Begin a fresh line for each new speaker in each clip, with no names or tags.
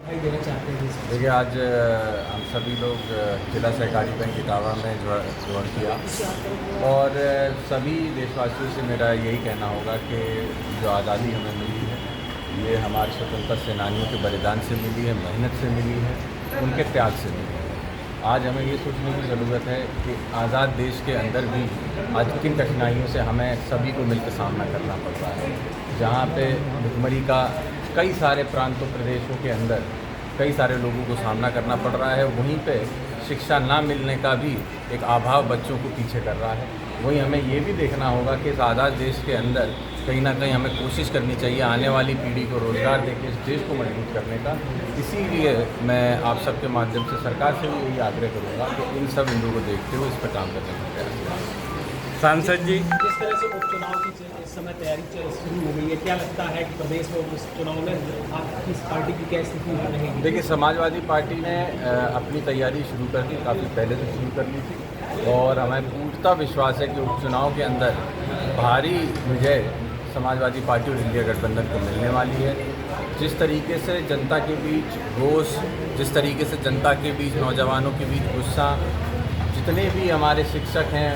देना चाहते हैं इसमें?
देखिए, आज हम सभी लोग जिला सहकारी बैंक इटावा में ज्वाइन किया और सभी देशवासियों से मेरा यही कहना होगा कि जो आज़ादी हमें मिली है ये हमारे स्वतंत्रता सेनानियों के बलिदान से मिली है, मेहनत से मिली है, उनके त्याग से मिली है। आज हमें ये सोचने की ज़रूरत है कि आज़ाद देश के अंदर भी आज किन कठिनाइयों से हमें सभी को मिलकर सामना करना पड़ रहा है। जहाँ पे भुखमरी का कई सारे प्रांतों प्रदेशों के अंदर कई सारे लोगों को सामना करना पड़ रहा है, वहीं पे शिक्षा ना मिलने का भी एक अभाव बच्चों को पीछे कर रहा है। वहीं हमें ये भी देखना होगा कि इस आज़ाद देश के अंदर कहीं ना कहीं हमें कोशिश करनी चाहिए आने वाली पीढ़ी को रोज़गार देकर इस देश को मजबूत करने का। इसीलिए मैं आप सबके माध्यम से सरकार से भी यही आग्रह करूँगा कि इन सब बिंदुओं को देखते हुए इस पर काम करने का प्रयास करें।
सांसद जी,
जिस तरह से उपचुनाव की इस समय तैयारी शुरू हो गई है, क्या लगता है कि प्रदेश में उस चुनाव में आपकी इस पार्टी की क्या स्थिति रहेगी?
देखिए, समाजवादी पार्टी ने अपनी तैयारी शुरू कर दी, काफ़ी पहले से शुरू कर ली थी और हमें पूर्णतः विश्वास है कि उपचुनाव के अंदर भारी विजय समाजवादी पार्टी और इंडिया गठबंधन को मिलने वाली है। जिस तरीके से जनता के बीच रोष, जिस तरीके से जनता के बीच नौजवानों के बीच गुस्सा, जितने भी हमारे शिक्षक हैं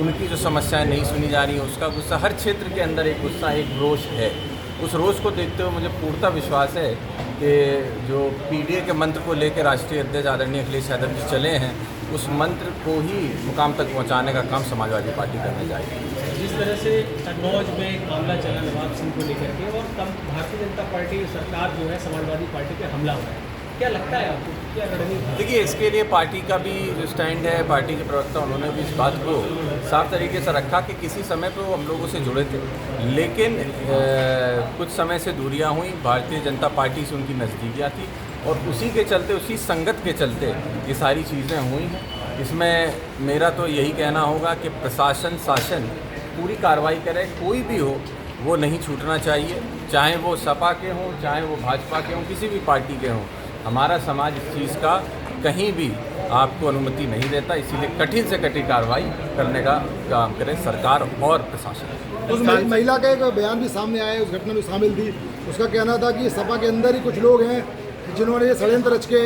उनकी जो समस्याएं नहीं सुनी जा रही हैं उसका गुस्सा, हर क्षेत्र के अंदर एक गुस्सा, एक रोष है। उस रोष को देखते हुए मुझे पूर्णतः विश्वास है कि जो पीडीए के मंत्र को लेकर राष्ट्रीय अध्यक्ष आदरणीय अखिलेश यादव जी चले हैं, उस मंत्र को ही मुकाम तक पहुंचाने का काम समाजवादी पार्टी करने जाएगी।
जिस तरह से कन्नौज में एक मामला चला नवाब सिंह को लेकर के और तब भारतीय जनता पार्टी सरकार जो है समाजवादी पार्टी पर हमला हुआ है, क्या लगता है आपको, क्या रणनीति?
देखिए, इसके लिए पार्टी का भी जो स्टैंड है, पार्टी के प्रवक्ता उन्होंने भी इस बात को साफ तरीके से रखा कि किसी समय पे वो हम लोगों से जुड़े थे, लेकिन कुछ समय से दूरियां हुई, भारतीय जनता पार्टी से उनकी नज़दीकियाँ थी और उसी के चलते, उसी संगत के चलते ये सारी चीज़ें हुई हैं। इसमें मेरा तो यही कहना होगा कि प्रशासन, शासन पूरी कार्रवाई करे, कोई भी हो वो नहीं छूटना चाहिए, चाहे वो सपा के हों, चाहे वो भाजपा के हों, किसी भी पार्टी के हों। हमारा समाज इस चीज़ का कहीं भी आपको अनुमति नहीं देता, इसीलिए कठिन से कठिन कार्रवाई करने का काम करे सरकार और प्रशासन।
उस महिला का एक बयान भी सामने आया है, उस घटना में शामिल थी। उसका कहना था कि सपा के अंदर ही कुछ लोग हैं जिन्होंने ये षड्यंत्र रच के।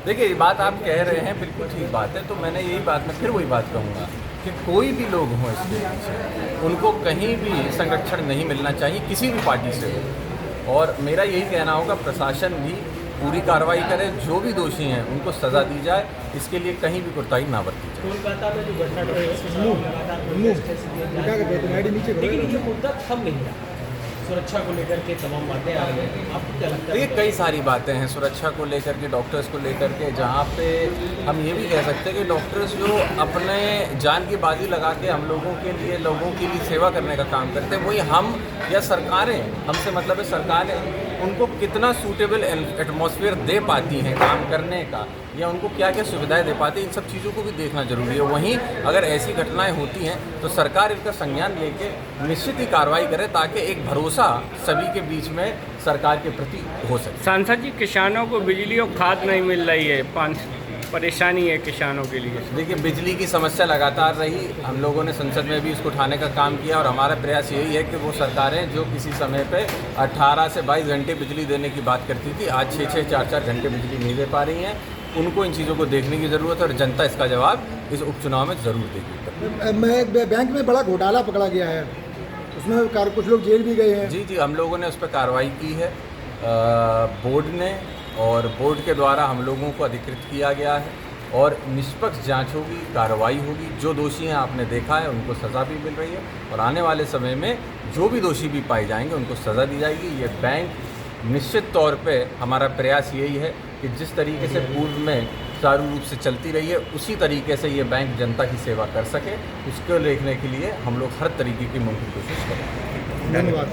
देखिए, ये बात आप कह रहे हैं बिल्कुल ठीक बात है, तो मैंने यही बात, मैं फिर वही बात कहूँगा कि कोई भी लोग हों इसके पीछे, उनको कहीं भी संरक्षण नहीं मिलना चाहिए, किसी भी पार्टी से हो। और मेरा यही कहना होगा प्रशासन भी पूरी कार्रवाई करे, जो भी दोषी हैं उनको सज़ा दी जाए, इसके लिए कहीं भी कोताही ना बरती जाए।
कोलकाता में जो घटना लेकिन ये मुद्दा थम नहीं रहा, सुरक्षा को लेकर के तमाम बातें आ रही हैं, आपको क्या लगता है?
ये कई सारी बातें हैं सुरक्षा को लेकर के, डॉक्टर्स को लेकर के, जहाँ पे हम ये भी कह सकते हैं कि डॉक्टर्स जो अपने जान की बाजी लगा के हम लोगों के लिए सेवा करने का काम करते हैं, वही हम या सरकारें, हमसे मतलब है सरकारें उनको कितना सूटेबल एटमॉस्फेयर दे पाती हैं काम करने का, या उनको क्या क्या सुविधाएं दे पाती हैं, इन सब चीज़ों को भी देखना जरूरी है। वहीं अगर ऐसी घटनाएं होती हैं तो सरकार इनका संज्ञान लेके निश्चित ही कार्रवाई करे, ताकि एक भरोसा सभी के बीच में सरकार के प्रति हो सके।
सांसद जी, किसानों को बिजली और खाद नहीं मिल रही है, परेशानी है किसानों के लिए।
देखिए, बिजली की समस्या लगातार रही, हम लोगों ने संसद में भी इसको उठाने का काम किया और हमारा प्रयास यही है कि वो सरकारें जो किसी समय पे 18 से 22 घंटे बिजली देने की बात करती थी, आज 6-6, 4-4 घंटे बिजली नहीं दे पा रही हैं। उनको इन चीज़ों को देखने की ज़रूरत है और जनता इसका जवाब इस उपचुनाव में ज़रूर देगी।
बैंक में बड़ा घोटाला पकड़ा गया है, उसमें कुछ लोग जेल भी गए हैं।
जी, हम लोगों ने उस पर कार्रवाई की है, बोर्ड ने, और बोर्ड के द्वारा हम लोगों को अधिकृत किया गया है और निष्पक्ष जांच होगी, कार्रवाई होगी। जो दोषी हैं आपने देखा है, उनको सज़ा भी मिल रही है और आने वाले समय में जो भी दोषी भी पाए जाएंगे उनको सज़ा दी जाएगी। ये बैंक निश्चित तौर पे, हमारा प्रयास यही है कि जिस तरीके से पूर्व में सुचारू रूप से चलती रही है, उसी तरीके से ये बैंक जनता की सेवा कर सके, उसको देखने के लिए हम लोग हर तरीके की मुमकिन कोशिश करेंगे।
धन्यवाद।